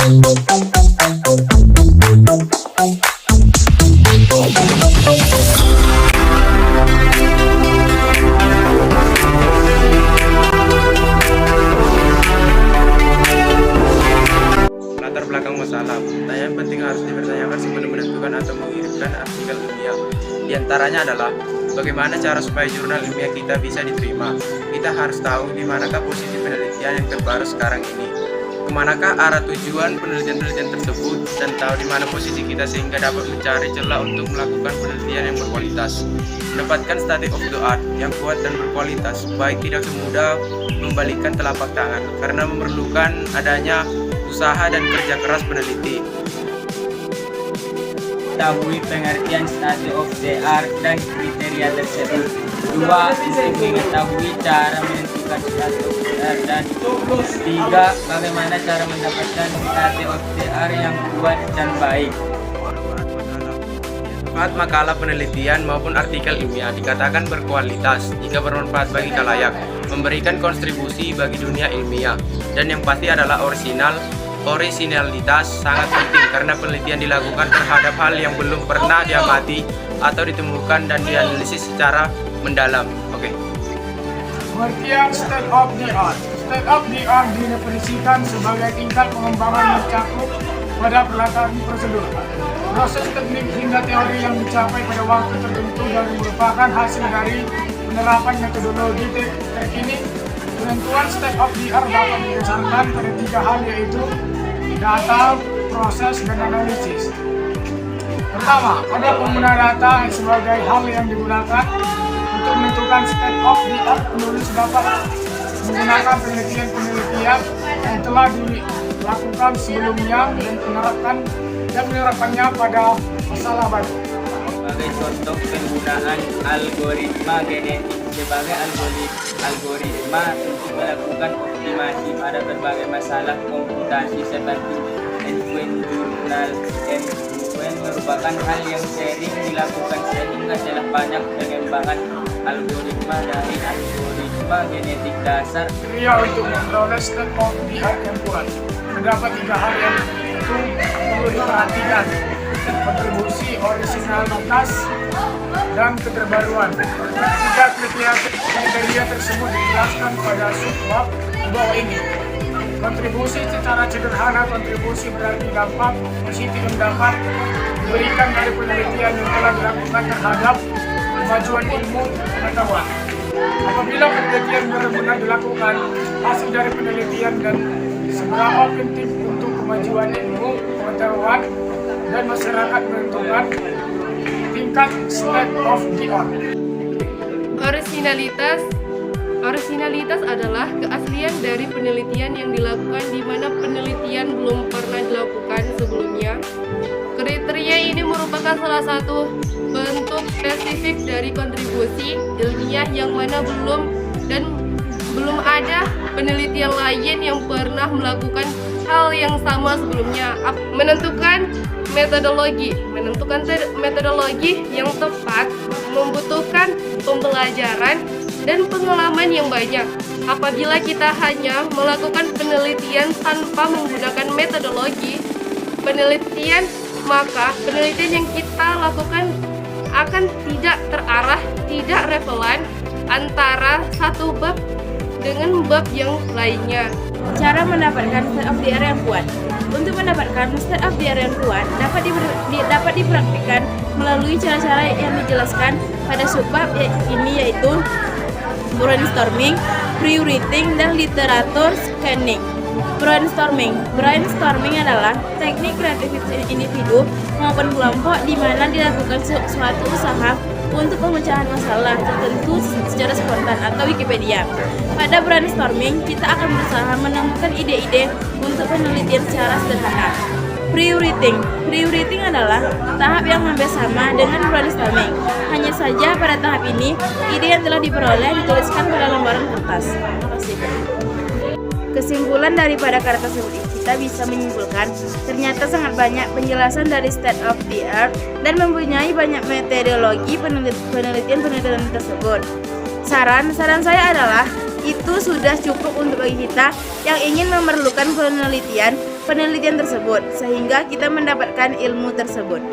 Latar belakang masalah. Pertanyaan penting harus dipertanyakan sebelum menentukan atau mengirimkan artikel ilmiah. Di antaranya adalah bagaimana cara supaya jurnal ilmiah kita bisa diterima. Kita harus tahu di manakah posisi penelitian yang terbaru sekarang ini. Kemanakah arah tujuan penelitian-penelitian tersebut, dan tahu di mana posisi kita sehingga dapat mencari celah untuk melakukan penelitian yang berkualitas. Mendapatkan state of the art yang kuat dan berkualitas, baik tidak semudah membalikkan telapak tangan, karena memerlukan adanya usaha dan kerja keras peneliti. Ketahui pengertian state of the art dan kriteria tersebut. 2. Untuk mengetahui cara menentukan state of the art. Dan 3. Bagaimana cara mendapatkan state of the art yang kuat dan baik. Manfaat makalah penelitian maupun artikel ilmiah dikatakan berkualitas jika bermanfaat bagi khalayak, memberikan kontribusi bagi dunia ilmiah, dan yang pasti adalah orisinalitas sangat penting karena penelitian dilakukan terhadap hal yang belum pernah diamati atau ditemukan dan dianalisis secara mendalam. Oke. Pengertian state of the art. State of the art didefinisikan sebagai tingkat pengembangan mencakup pada peralatan prosedur, proses teknik hingga teori yang dicapai pada waktu tertentu dan merupakan hasil dari penerapan metodologi terkini. Penentuan state of the art dapat didasarkan pada 3 hal, yaitu data, proses, dan analisis. Pertama, ada pengguna data sebagai hal yang digunakan untuk menentukan state of the art. Penulis dapat menggunakan penelitian yang telah dilakukan sebelumnya dan menerapkannya pada masalah baru. Sebagai contoh, penggunaan algoritma genetik. Sebagai algoritma untuk melakukan optimasi pada berbagai masalah komputasi seperti end-to-end jurnal end-to-end merupakan hal yang sering dilakukan sehingga telah banyak pengembangan algoritma dari algoritma genetik dasar. Kriteria untuk memperoleh state of the art yang kuat. Terdapat 3 hal yang perlu diperhatikan: kontribusi, orisinalitas, dan keterbaruan. 3 kriteria tersebut dijelaskan pada subbab di bawah ini. Kontribusi secara sederhana, kontribusi berarti dampak positif yang dapat diberikan dari penelitian yang telah dilakukan terhadap kemajuan ilmu pengetahuan. Apabila penelitian benar-benar dilakukan, hasil dari penelitian dan seberapa penting untuk kemajuan ilmu pengetahuan dan masyarakat menentukan tingkat state of the art. Orisinalitas adalah keaslian dari penelitian yang dilakukan di mana penelitian belum pernah dilakukan sebelumnya. Kriteria ini merupakan salah satu bentuk spesifik dari kontribusi ilmiah yang mana belum ada penelitian lain yang pernah melakukan hal yang sama sebelumnya. Menentukan metodologi yang tepat membutuhkan pembelajaran dan pengalaman yang banyak. Apabila kita hanya melakukan penelitian tanpa menggunakan metodologi penelitian, maka penelitian yang kita lakukan akan tidak terarah, tidak relevan antara satu bab dengan bab yang lainnya. Cara mendapatkan state of the art yang kuat. Untuk mendapatkan state of the art yang kuat dapat dipraktikkan melalui cara-cara yang dijelaskan pada subbab ini, yaitu brainstorming, pre-writing, dan literatur scanning. Brainstorming adalah teknik kreativitas individu maupun kelompok di mana dilakukan suatu usaha untuk pemecahan masalah tertentu secara spontan atau Wikipedia. Pada brainstorming, kita akan berusaha menemukan ide-ide untuk penelitian secara sederhana. Pre-writing adalah tahap yang hampir sama dengan brainstorming. Hanya saja pada tahap ini, ide yang telah diperoleh dituliskan pada lembaran kertas. Terima kasih. Kesimpulan daripada karya tersebut, kita bisa menyimpulkan ternyata sangat banyak penjelasan dari state of the art dan mempunyai banyak metodologi penelitian tersebut. Saran saya adalah itu sudah cukup untuk bagi kita yang ingin memerlukan penelitian penelitian tersebut sehingga kita mendapatkan ilmu tersebut.